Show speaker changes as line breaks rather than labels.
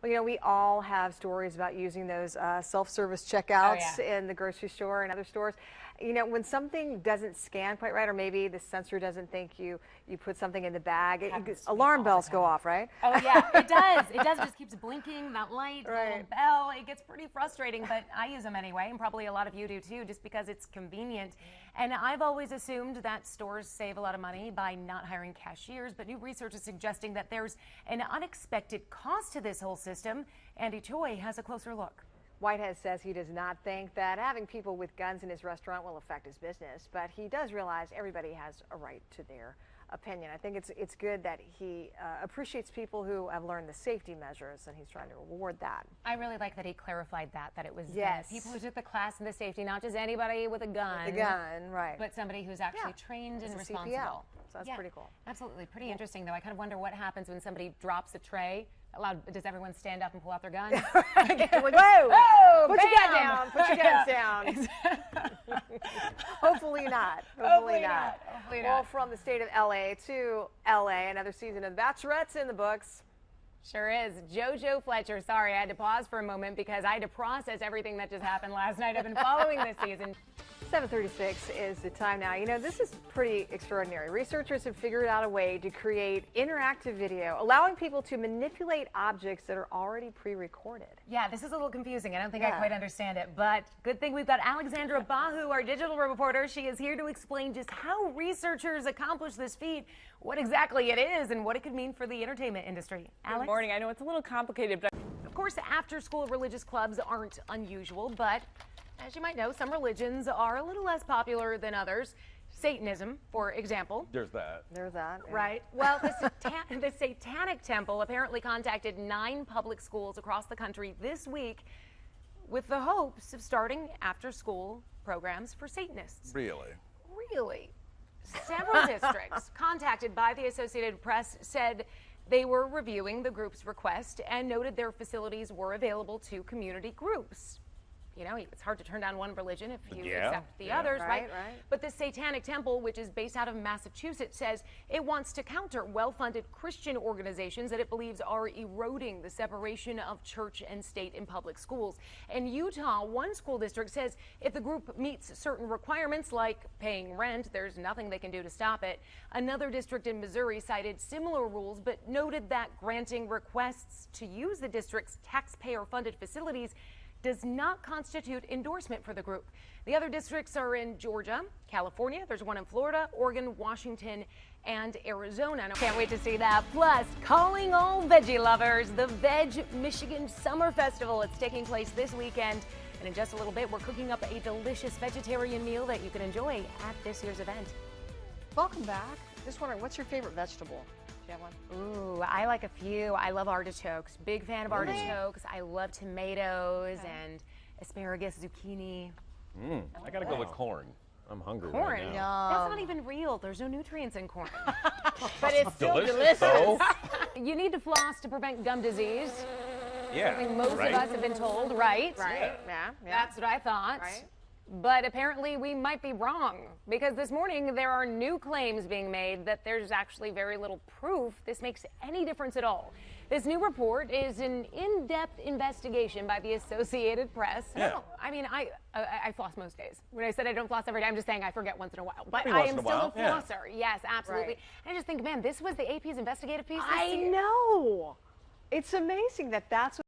Well, we all have stories about using those self-service checkouts in the grocery store and other stores. When something doesn't scan quite right, or maybe the sensor doesn't think you put something in the bag, alarm bells go off, right?
Oh yeah, it does. It does. It just keeps blinking, that light,
Right.
little bell. It gets pretty frustrating, but I use them anyway, and probably a lot of you do too, just because it's convenient. And I've always assumed that stores save a lot of money by not hiring cashiers, but new research is suggesting that there's an unexpected cost to this whole system. Andy Choi has a closer look.
Whitehead says he does not think that having people with guns in his restaurant will affect his business, but he does realize everybody has a right to their opinion. I think it's good that he appreciates people who have learned the safety measures, and he's trying to reward that.
I really like that he clarified that it was
Yes.
people who took the class in the safety, not just anybody with a gun.
The gun, right.
But somebody who's actually trained and
It's a
responsible.
CPL, so that's pretty cool.
Absolutely. Pretty interesting, though. I kind of wonder what happens when somebody drops a tray. Does everyone stand up and pull out their gun?
Whoa!
Oh,
put your gun
bam!
down. Put your guns down. Hopefully not. Hopefully not.
Hopefully
Well,
not.
from the state of LA to LA, another season of The Bachelorette's in the books.
Sure is. JoJo Fletcher. Sorry, I had to pause for a moment because I had to process everything that just happened last night. I've been following this season.
7:36 is the time now. This is pretty extraordinary. Researchers have figured out a way to create interactive video, allowing people to manipulate objects that are already pre-recorded.
Yeah, this is a little confusing. I don't think I quite understand it, but good thing we've got Alexandra Bahu, our digital reporter. She is here to explain just how researchers accomplish this feat, what exactly it is, and what it could mean for the entertainment industry. Alex?
Good morning. I know it's a little complicated, but
Of course, after-school religious clubs aren't unusual, but as you might know, some religions are a little less popular than others. Satanism, for example.
There's that.
There's that. Yeah.
Right. Well, the Satanic Temple apparently contacted 9 public schools across the country this week with the hopes of starting after-school programs for Satanists.
Really?
Really? Several districts contacted by the Associated Press said they were reviewing the group's request and noted their facilities were available to community groups. It's hard to turn down one religion if you accept the others, right? But the Satanic Temple, which is based out of Massachusetts, says it wants to counter well-funded Christian organizations that it believes are eroding the separation of church and state in public schools. In Utah, one school district says if the group meets certain requirements like paying rent, there's nothing they can do to stop it. Another district in Missouri cited similar rules, but noted that granting requests to use the district's taxpayer-funded facilities does not constitute endorsement for the group. The other districts are in Georgia, California, there's one in Florida, Oregon, Washington, and Arizona. Can't wait to see that. Plus, calling all veggie lovers, the Veg Michigan Summer Festival. It's taking place this weekend. And in just a little bit, we're cooking up a delicious vegetarian meal that you can enjoy at this year's event.
Welcome back. Just wondering, what's your favorite vegetable? Do you have one?
Ooh, I like a few. I love artichokes. Big fan of artichokes. I love tomatoes and asparagus, zucchini.
I gotta go with corn. I'm hungry
Corn?
right now.
That's not even real. There's no nutrients in corn.
But it's still delicious.
though.
You need to floss to prevent gum disease.
Yeah.
I think most of us have been told, right?
Right. Yeah.
That's what I thought.
Right.
But apparently we might be wrong, because this morning there are new claims being made that there's actually very little proof this makes any difference at all. This new report is an in-depth investigation by the Associated Press.
Yeah.
No, I mean, I floss most days. When I said I don't floss every day, I'm just saying I forget once in a while. But
Every
I
once
am
in a
still a
while, yeah.
flosser. Yes, absolutely.
Right.
And I just think, man, this was the AP's investigative piece this
I
year.
know. It's amazing that that's what